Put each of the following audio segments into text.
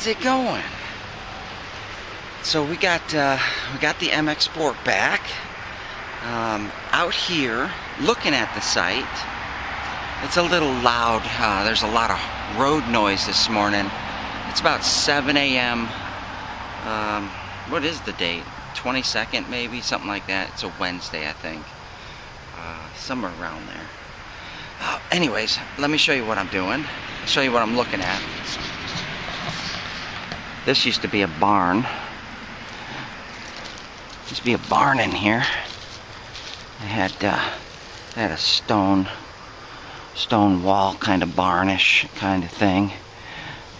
How's it going? So we got the MX Sport back out here looking at the site. It's a little loud. There's a lot of road noise this morning. It's about 7 a.m. What is the date? 22nd maybe, something like that. It's a Wednesday, I think. Somewhere around there. Anyways, let me show you what I'm doing. I'll show you what I'm looking at. This used to be a barn. Used to be a barn in here. It had a stone wall, kind of barnish kind of thing.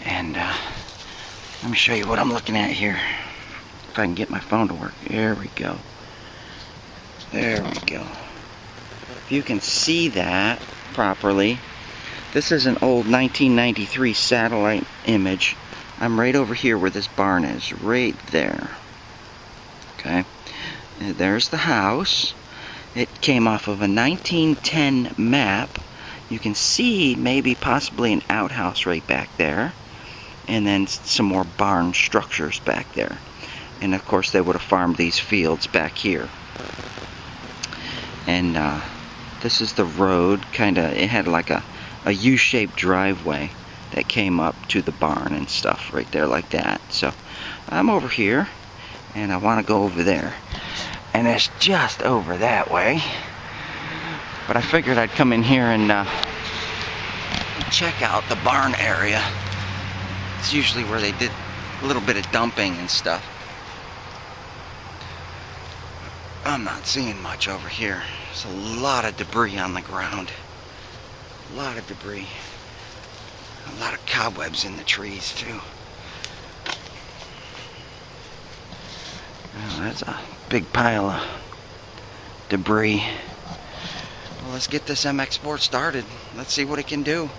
And let me show you what I'm looking at here. If I can get my phone to work. There we go. There we go. If you can see that properly, this is an old 1993 satellite image. I'm right over here where this barn is, right there. Okay, and there's the house. It came off of a 1910 map. You can see maybe possibly an outhouse right back there, and then some more barn structures back there. And of course they would have farmed these fields back here. And this is the road, it had like a U-shaped driveway that came up to the barn and stuff right there like that. So I'm over here and I want to go over there, and it's just over that way, but I figured I'd come in here and check out the barn area. It's usually where they did a little bit of dumping and stuff. I'm not seeing much over here. There's a lot of debris on the ground. A lot of debris. A lot of cobwebs in the trees too. Oh, that's a big pile of debris. Well, let's get this MX Sport started. Let's see what it can do.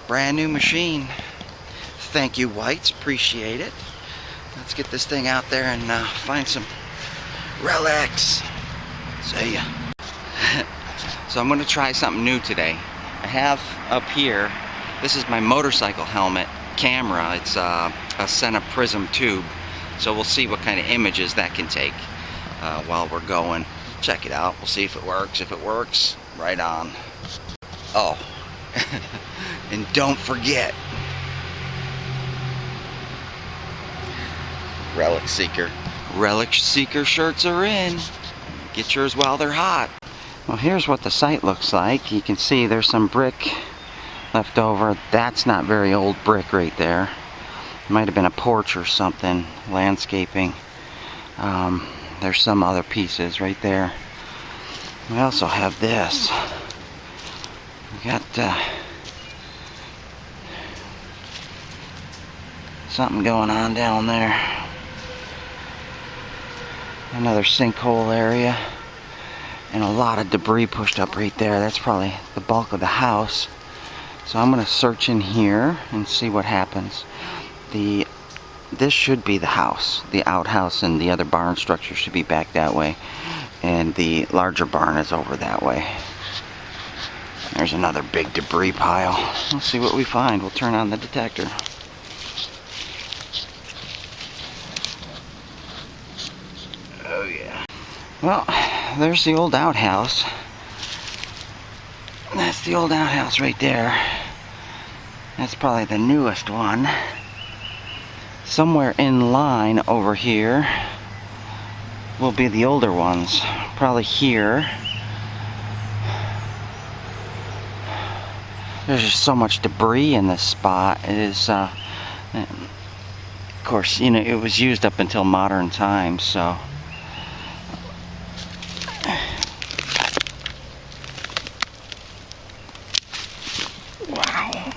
Brand new machine. Thank you, Whites. Appreciate it. Let's get this thing out there and find some relics. See ya. So I'm going to try something new today. I have up here, this is my motorcycle helmet camera. It's a Sena Prism tube. So we'll see what kind of images that can take while we're going. Check it out. We'll see if it works. If it works, right on. Oh, and don't forget, Relic Seeker. Relic Seeker shirts are in. Get yours while they're hot. Well, here's what the site looks like. You can see there's some brick left over. That's not very old brick right there. Might have been a porch or something, landscaping. There's some other pieces right there. We also have this. We got something going on down there. Another sinkhole area. And a lot of debris pushed up right there. That's probably the bulk of the house. So I'm going to search in here and see what happens. This should be the house. The outhouse and the other barn structure should be back that way. And the larger barn is over that way. There's another big debris pile. Let's see what we find. We'll turn on the detector. Oh yeah. Well, there's the old outhouse. That's the old outhouse right there. That's probably the newest one. Somewhere in line over here will be the older ones. Probably here. There's just so much debris in this spot. It is, of course, you know, it was used up until modern times, so. Wow.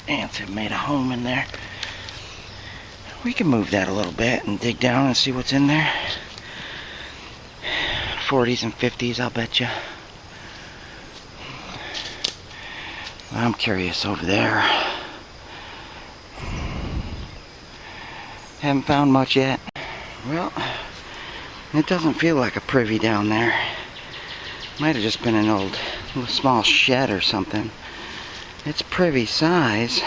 Ants have made a home in there. We can move that a little bit and dig down and see what's in there. 40s and 50s, I'll bet you. I'm curious over there. Haven't found much yet. Well, it doesn't feel like a privy down there. Might have just been an old small shed or something. It's privy size.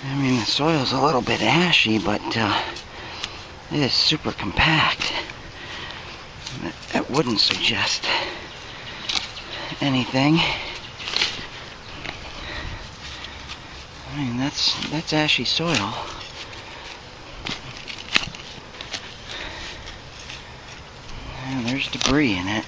I mean, the soil's a little bit ashy, but it is super compact. That wouldn't suggest anything. I mean, that's ashy soil. And there's debris in it.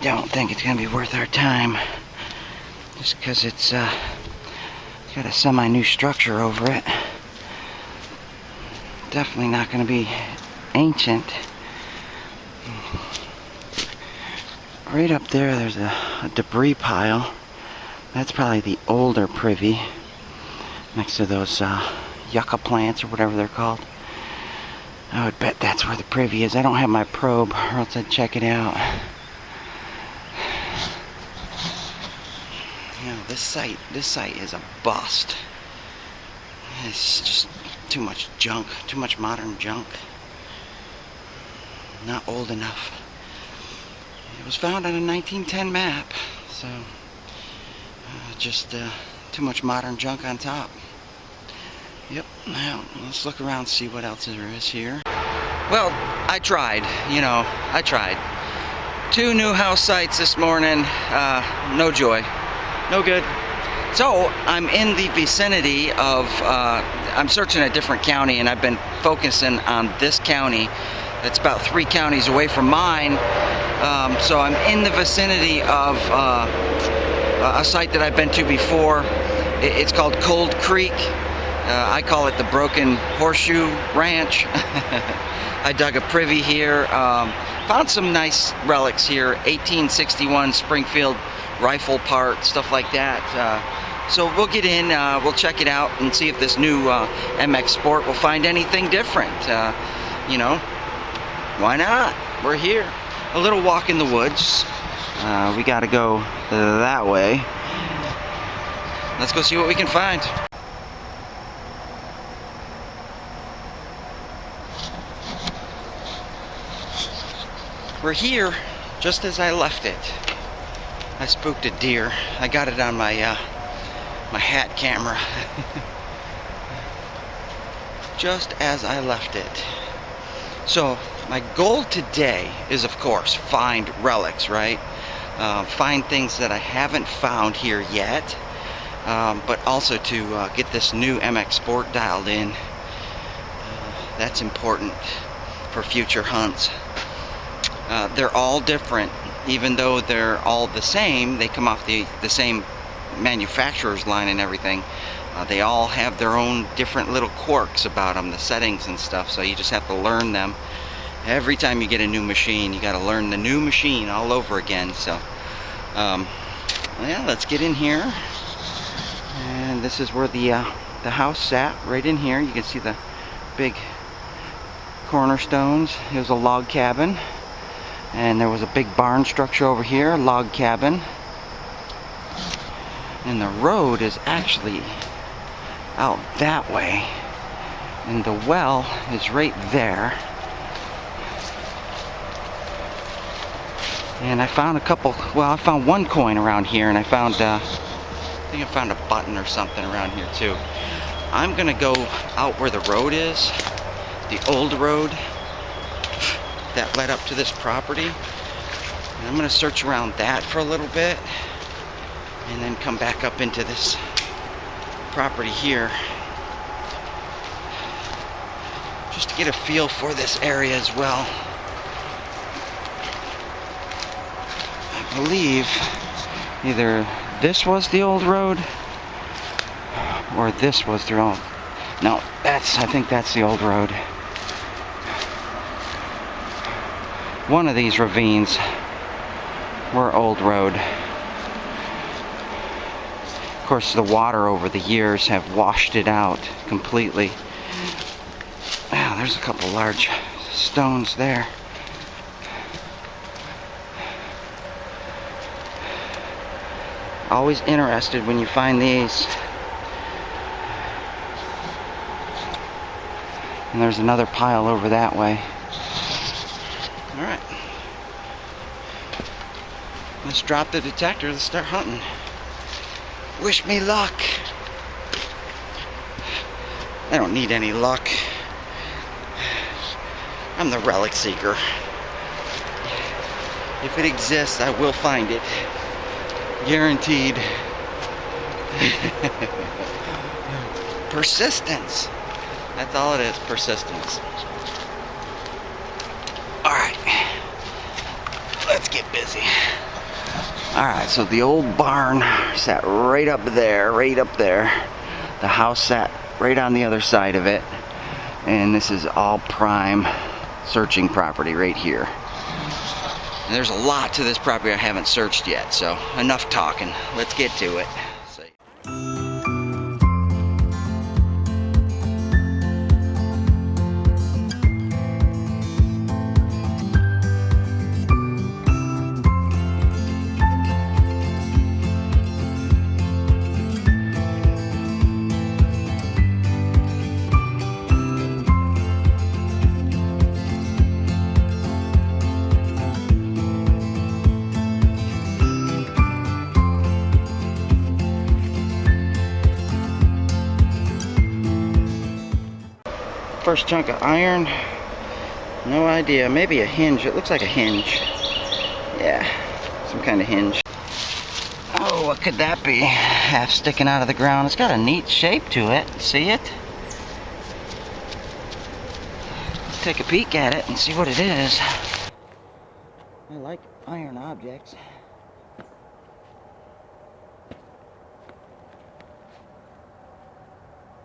Don't think it's gonna be worth our time, just because it's got a semi-new structure over it. Definitely not gonna be ancient. Right up there, there's a debris pile. That's probably the older privy, next to those yucca plants or whatever they're called. I would bet that's where the privy is. I don't have my probe, or else I'd check it out. You know, this site is a bust. It's just too much junk, too much modern junk. Not old enough. It was found on a 1910 map, so just too much modern junk on top. Yep, well, let's look around and see what else there is here. Well, I tried, I tried. 2 new house sites this morning, no joy, no good. So, I'm in the vicinity of, I'm searching a different county, and I've been focusing on this county. It's about 3 counties away from mine. So I'm in the vicinity of a site that I've been to before. It's called Cold Creek. I call it the Broken Horseshoe Ranch. I dug a privy here. Found some nice relics here. 1861 Springfield rifle part, stuff like that. So we'll get in, we'll check it out and see if this new MX Sport will find anything different. Why not? We're here. A little walk in the woods. We gotta go that way. Let's go see what we can find. We're here just as I left it. I spooked a deer. I got it on my my hat camera. Just as I left it. So my goal today is, of course, find relics, right? Find things that I haven't found here yet, but also to get this new MX Sport dialed in. That's important for future hunts. They're all different, even though they're all the same. They come off the same manufacturer's line and everything. They all have their own different little quirks about them, the settings and stuff, so you just have to learn them. Every time you get a new machine, you got to learn the new machine all over again. So yeah, let's get in here. And this is where the house sat, right in here. You can see the big cornerstones. It was a log cabin, and there was a big barn structure over here, a log cabin. And the road is actually out that way, and the well is right there. And I found a couple, well, I found 1 coin around here, and I found, I think I found a button or something around here too. I'm gonna go out where the road is, the old road that led up to this property. And I'm gonna search around that for a little bit, and then come back up into this property here, just to get a feel for this area as well. I believe either this was the old road or this was the old. No, I think that's the old road. One of these ravines were old road. Of course, the water over the years have washed it out completely. Wow, there's a couple large stones there. Always interested when you find these. And there's another pile over that way. Alright. Let's drop the detector. Let's start hunting. Wish me luck. I don't need any luck. I'm the relic seeker. If it exists, I will find it. Guaranteed. Persistence. That's all it is, persistence. Alright. Let's get busy. Alright, so the old barn sat right up there, right up there. The house sat right on the other side of it. And this is all prime searching property right here. And there's a lot to this property I haven't searched yet, so enough talking. Let's get to it. First chunk of iron, no idea, maybe a hinge. It looks like a hinge. Yeah, some kind of hinge. Oh, what could that be? Half sticking out of the ground. It's got a neat shape to it. See it? Let's take a peek at it and see what it is. I like iron objects.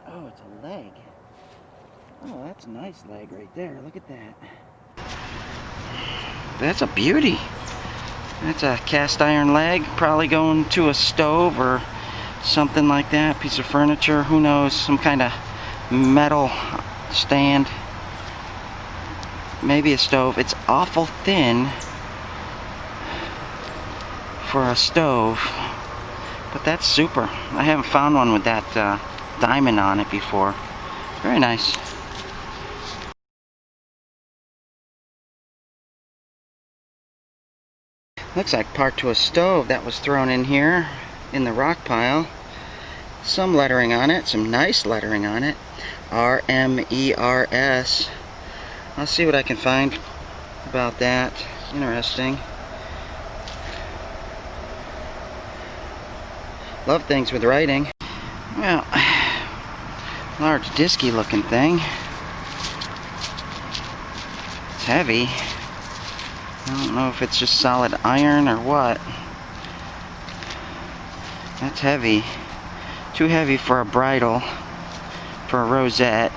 Oh, it's a leg. Oh, that's a nice leg right there. Look at that. That's a beauty. That's a cast iron leg, probably going to a stove or something like that. Piece of furniture, who knows, some kind of metal stand. Maybe a stove. It's awful thin for a stove, but that's super. I haven't found one with that diamond on it before. Very nice. Looks like part to a stove that was thrown in here in the rock pile. Some lettering on it, some nice lettering on it. RMERS. I'll see what I can find about that. Interesting. Love things with writing. Well, large disky looking thing. It's heavy. I don't know if it's just solid iron or what. That's heavy. Too heavy for a bridle, for a rosette.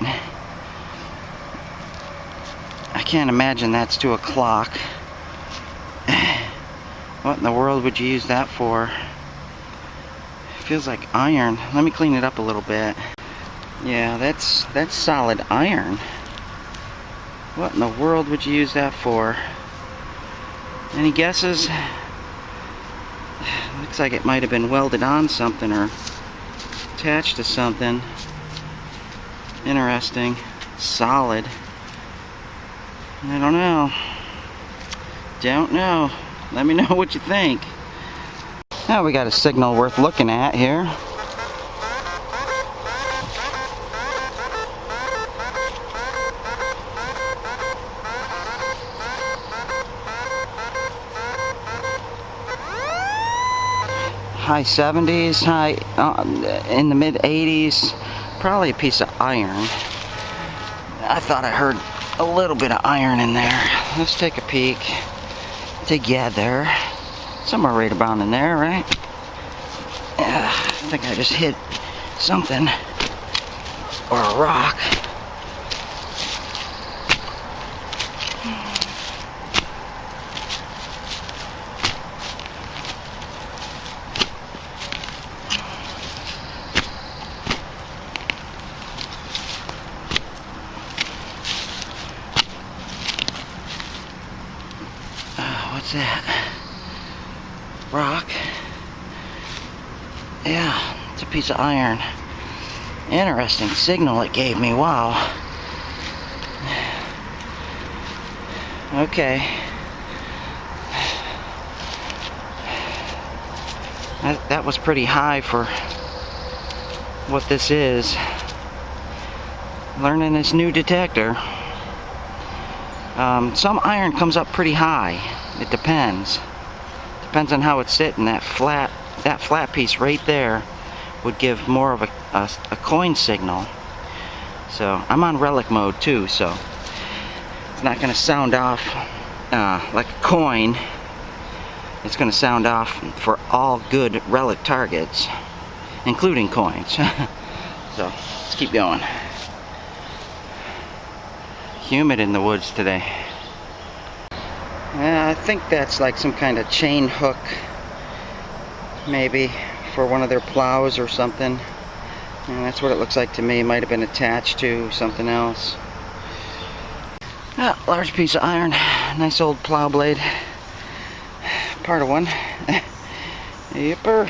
I can't imagine that's to a clock. What in the world would you use that for? It feels like iron. Let me clean it up a little bit. Yeah, that's solid iron. What in the world would you use that for? Any guesses? Looks like it might have been welded on something or attached to something. Interesting. Solid. I don't know. Don't know. Let me know what you think. Now we got a signal worth looking at here. High 70s, in the mid 80s, probably a piece of iron. I thought I heard a little bit of iron in there. Let's take a peek together. Somewhere right about in there, right? Yeah, I think I just hit something or a rock. What's that? Rock? Yeah, it's a piece of iron. Interesting signal it gave me, wow. Okay. That was pretty high for what this is. Learning this new detector. Some iron comes up pretty high. It depends. Depends on how it's sitting. That flat piece right there would give more of a coin signal. So I'm on relic mode too, so it's not going to sound off like a coin. It's going to sound off for all good relic targets, including coins. So let's keep going. Humid in the woods today. I think that's like some kind of chain hook, maybe for one of their plows or something. And that's what it looks like to me. Might have been attached to something else. Large piece of iron, nice old plow blade. Part of one. Yipper.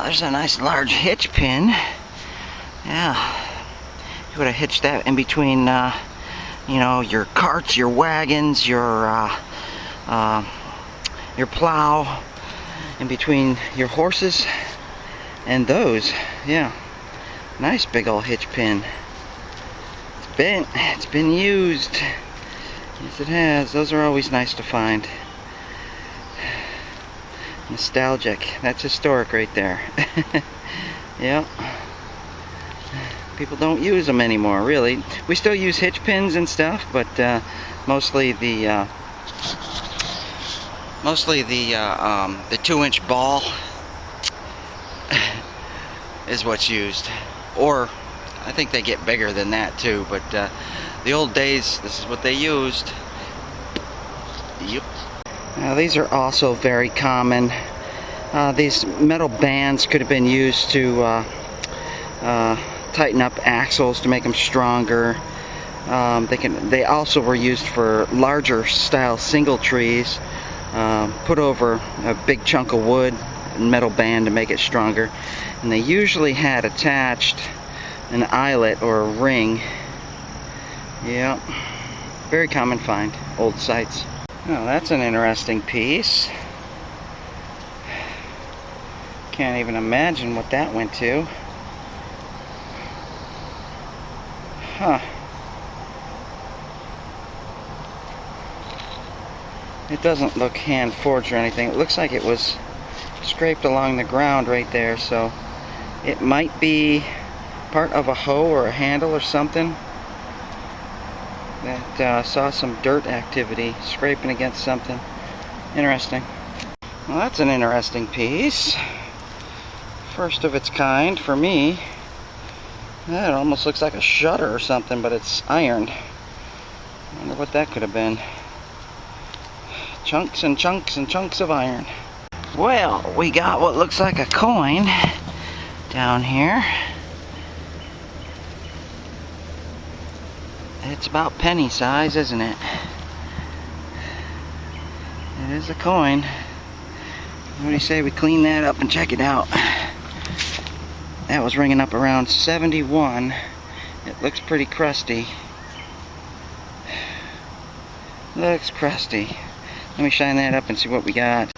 There's a nice large hitch pin. Yeah, you would have hitched that in between, you know, your carts, your wagons, your plow, in between your horses and those. Yeah, nice big old hitch pin. It's been used. Yes, it has. Those are always nice to find. Nostalgic. That's historic right there. Yeah. People don't use them anymore, really. We still use hitch pins and stuff, but mostly the 2-inch ball is what's used. Or I think they get bigger than that too, but the old days, this is what they used. Yep. Now, these are also very common. These metal bands could have been used to tighten up axles to make them stronger. They also were used for larger style single trees, put over a big chunk of wood, metal band to make it stronger. And they usually had attached an eyelet or a ring. Yeah, very common find, old sites. Oh, that's an interesting piece. Can't even imagine what that went to. Huh. It doesn't look hand forged or anything. It looks like it was scraped along the ground right there, so it might be part of a hoe or a handle or something that saw some dirt activity scraping against something. Interesting. Well, that's an interesting piece. First of its kind for me. Yeah, it almost looks like a shutter or something, but it's iron. I wonder what that could have been. Chunks and chunks and chunks of iron. Well, we got what looks like a coin down here. It's about penny size, isn't it? It is a coin. What do you say we clean that up and check it out? That was ringing up around 71. It looks pretty crusty. Looks crusty. Let me shine that up and see what we got.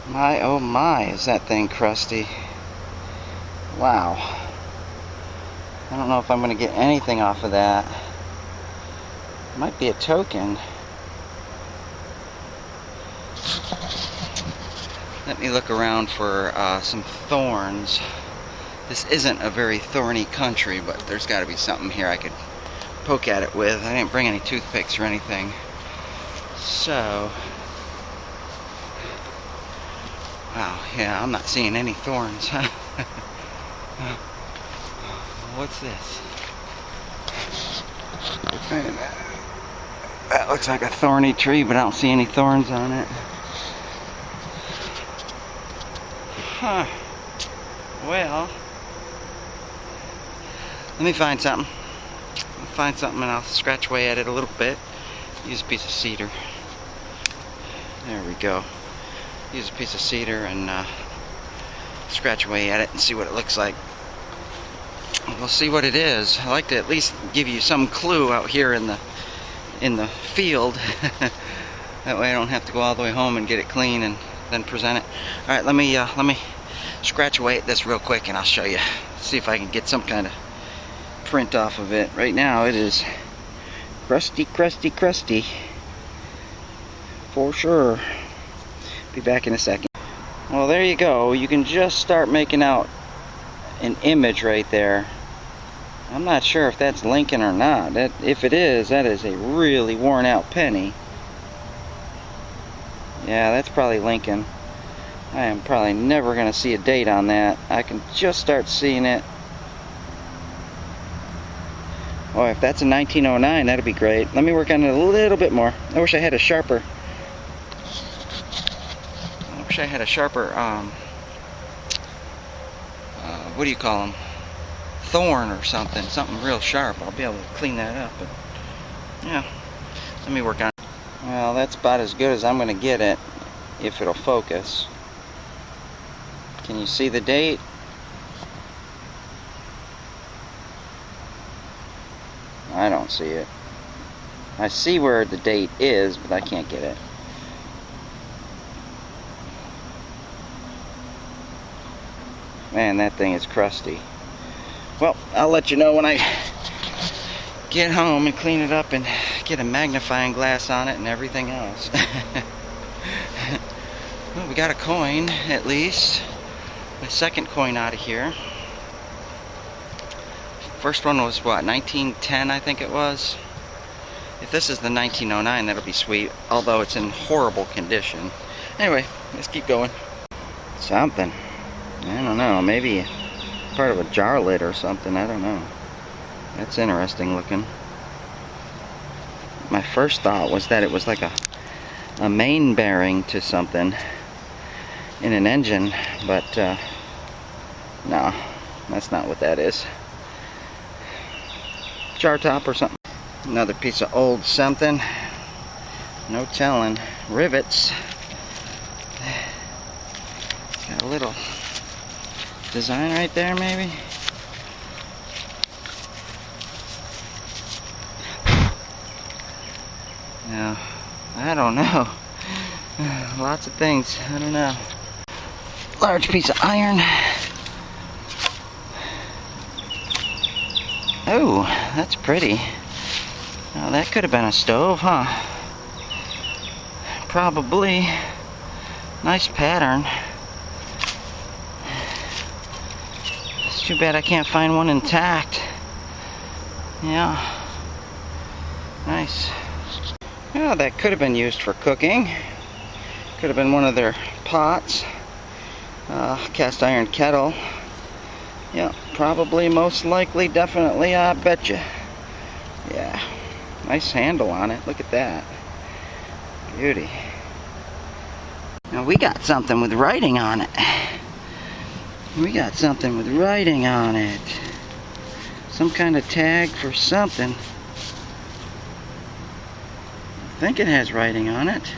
My, oh my, is that thing crusty. Wow. I don't know if I'm going to get anything off of that. Might be a token. Let me look around for some thorns. This isn't a very thorny country, but there's got to be something here I could poke at it with. I didn't bring any toothpicks or anything. So, wow, yeah, I'm not seeing any thorns. What's this? That looks like a thorny tree, but I don't see any thorns on it. Huh. Well, let me find something. And I'll scratch away at it a little bit. Use a piece of cedar. There we go. Use a piece of cedar and scratch away at it and see what it looks like. We'll see what it is. I like to at least give you some clue out here in the field. That way I don't have to go all the way home and get it clean and then present it. All right, let me scratch away at this real quick and I'll show you. See if I can get some kind of print off of it. Right now it is crusty, for sure. Be back in a second. Well, there you go. You can just start making out an image right there. I'm not sure if that's Lincoln or not. If it is, that is a really worn out penny. Yeah, that's probably Lincoln. I am probably never going to see a date on that. I can just start seeing it. Oh, if that's a 1909, that'd be great. Let me work on it a little bit more. I wish I had a sharper. What do you call them? Thorn or something real sharp. I'll be able to clean that up. But yeah, let me work on it. Well, that's about as good as I'm going to get it, if it'll focus. Can you see the date? I don't see it. I see where the date is, but I can't get it. Man, that thing is crusty. Well, I'll let you know when I get home and clean it up and get a magnifying glass on it and everything else. Well, we got a coin, at least. My second coin out of here. First one was what, 1910 I think it was. If this is the 1909, that'll be sweet, although it's in horrible condition. Anyway, let's keep going. Something. I don't know, maybe part of a jar lid or something, I don't know. That's interesting looking. My first thought was that it was like a main bearing to something in an engine, but no, that's not what that is. Jar top or something. Another piece of old something. No telling. Rivets. Got a little design right there, maybe. Yeah, I don't know. Lots of things. I don't know. Large piece of iron. Oh, that's pretty. Now that could have been a stove, huh? Probably. Nice pattern. It's too bad I can't find one intact. Yeah. Nice. Yeah, that could have been used for cooking. Could have been one of their pots. Cast iron kettle. Yeah, probably, most likely, definitely, I bet you. Yeah. Nice handle on it. Look at that. Beauty. Now we got something with writing on it. We got something with writing on it. Some kind of tag for something. I think it has writing on it.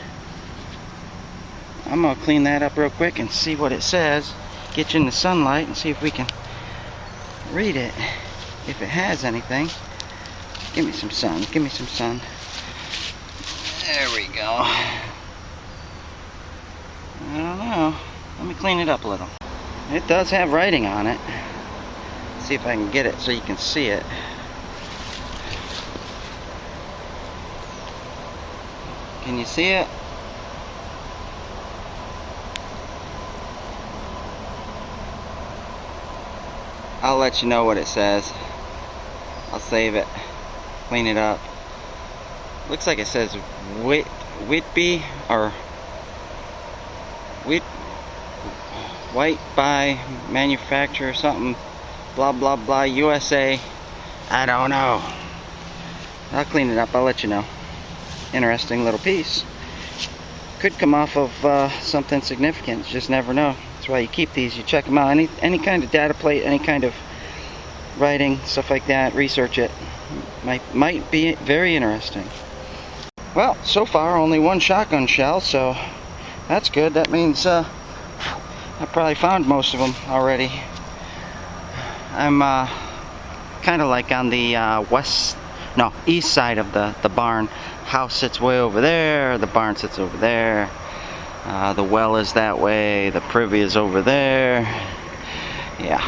I'm going to clean that up real quick and see what it says. Get you in the sunlight and see if we can read it. If it has anything. Give me some sun. Give me some sun. There we go. I don't know. Let me clean it up a little. It does have writing on it. Let's see if I can get it so you can see it. Can you see it? I'll let you know what it says. I'll save it, clean it up. Looks like it says Whitby or White by manufacturer or something, blah blah blah USA. I don't know. I'll clean it up, I'll let you know. Interesting little piece. Could come off of something significant, you just never know. That's why you keep these, you check them out. Any kind of data plate, any kind of writing, stuff like that, research it. Might be very interesting. Well, so far only one shotgun shell, so that's good. That means I probably found most of them already. I'm kind of like on the east side of the barn. House sits way over there, the barn sits over there, the well is that way, the privy is over there. Yeah,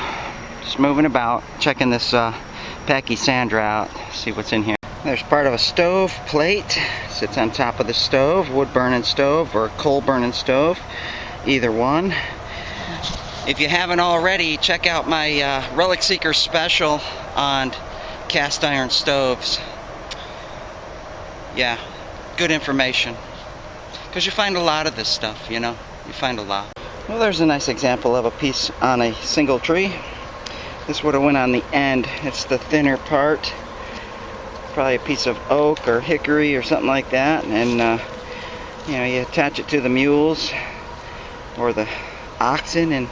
just moving about, checking this Pachysandra out, see what's in here. There's part of a stove plate, sits on top of the stove, wood burning stove or coal burning stove, either one. If you haven't already, check out my Relic Seeker special on cast iron stoves. Yeah, good information. Because you find a lot of this stuff, you know. You find a lot. Well, there's a nice example of a piece on a single tree. This would have went on the end. It's the thinner part. Probably a piece of oak or hickory or something like that. And, you know, you attach it to the mules or the oxen and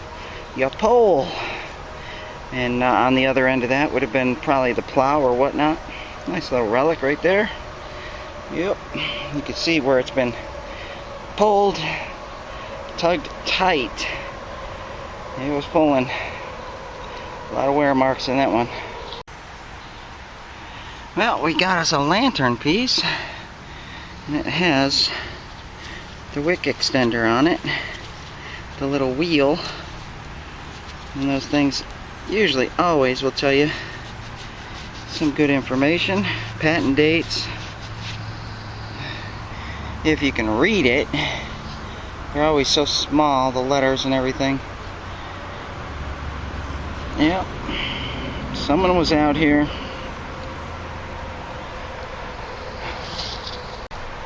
you pull. And on the other end of that would have been probably the plow or whatnot. Nice little relic right there. Yep, you can see where it's been pulled, tugged tight. It was pulling. A lot of wear marks in that one. Well, we got us a lantern piece, and it has the wick extender on it, the little wheel, and those things usually always will tell you some good information, patent dates. If you can read it. They're always so small, the letters and everything. Yep, someone was out here.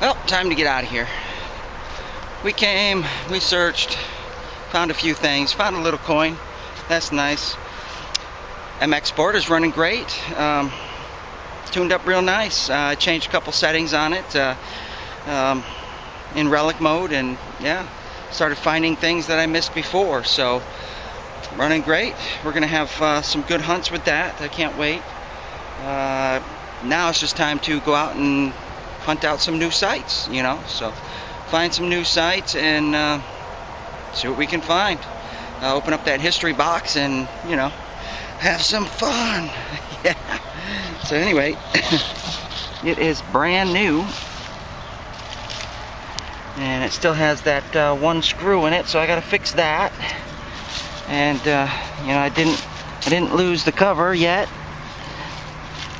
Well, time to get out of here. We came, we searched, found a few things, found a little coin. That's nice. MX Sport is running great. Tuned up real nice. I changed a couple settings on it. In relic mode, and yeah, started finding things that I missed before, so running great. We're gonna have some good hunts with that. I can't wait. Now it's just time to go out and hunt out some new sites, you know, so find some new sites and see what we can find. Open up that history box and, you know, have some fun. Yeah. So anyway, it is brand new. And it still has that one screw in it, so I gotta fix that. And you know, I didn't lose the cover yet,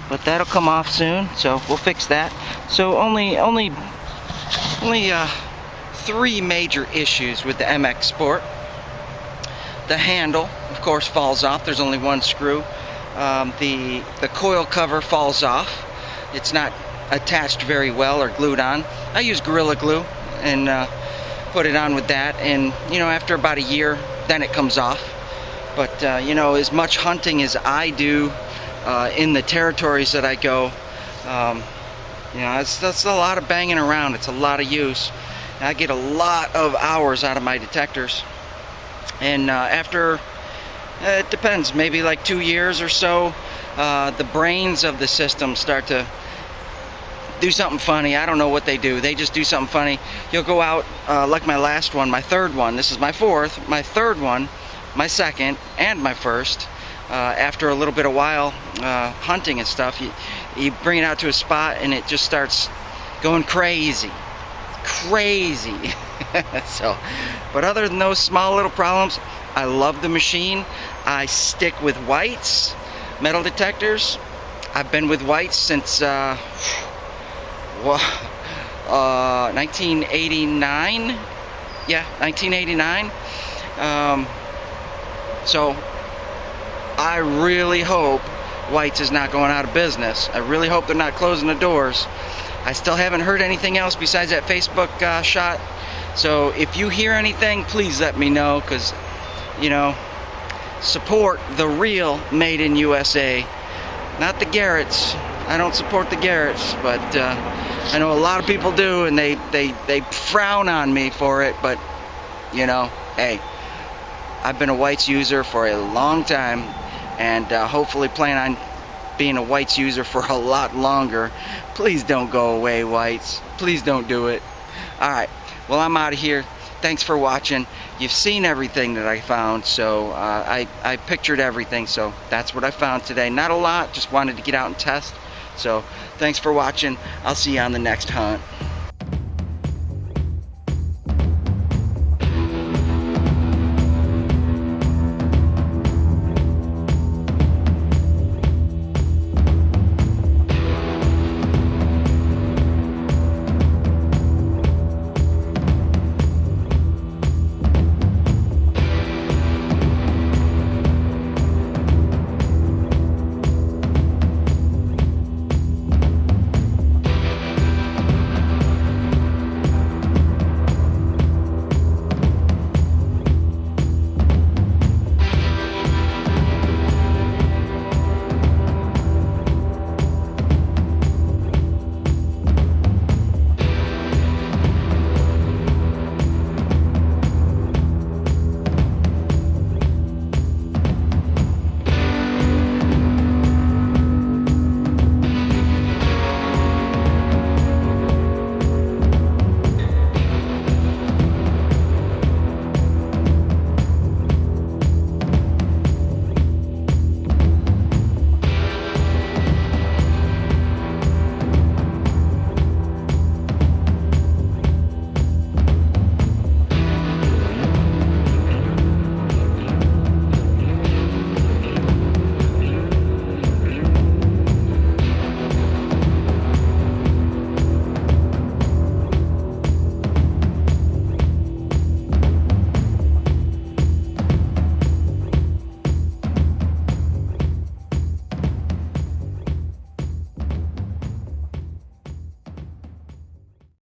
but that'll come off soon, so we'll fix that. So only 3 major issues with the MX Sport. The handle, of course, falls off. There's only one screw. The coil cover falls off. It's not attached very well or glued on. I use Gorilla Glue and put it on with that, and you know, after about a year then it comes off. But you know, as much hunting as I do in the territories that I go, you know, that's a lot of banging around. It's a lot of use. I get a lot of hours out of my detectors, and after it depends, maybe like 2 years or so, the brains of the system start to do something funny. I don't know what they do. They just do something funny. You'll go out, like my last one, my third one. This is my fourth. My third one, my second, and my first. After a little bit of while hunting and stuff, you bring it out to a spot and it just starts going crazy. So, but other than those small little problems, I love the machine. I stick with whites, metal detectors. I've been with whites since 1989. Yeah, 1989. So I really hope White's is not going out of business. I really hope they're not closing the doors. I still haven't heard anything else besides that Facebook shot. So if you hear anything, please let me know, because, you know, support the real Made in USA, not the Garretts. I don't support the Garretts, but I know a lot of people do, and they frown on me for it. But, you know, hey, I've been a White's user for a long time, and hopefully plan on being a White's user for a lot longer. Please don't go away, White's. Please don't do it. Alright, well, I'm out of here. Thanks for watching. You've seen everything that I found, so I pictured everything, so that's what I found today. Not a lot, just wanted to get out and test. So thanks for watching. I'll see you on the next hunt.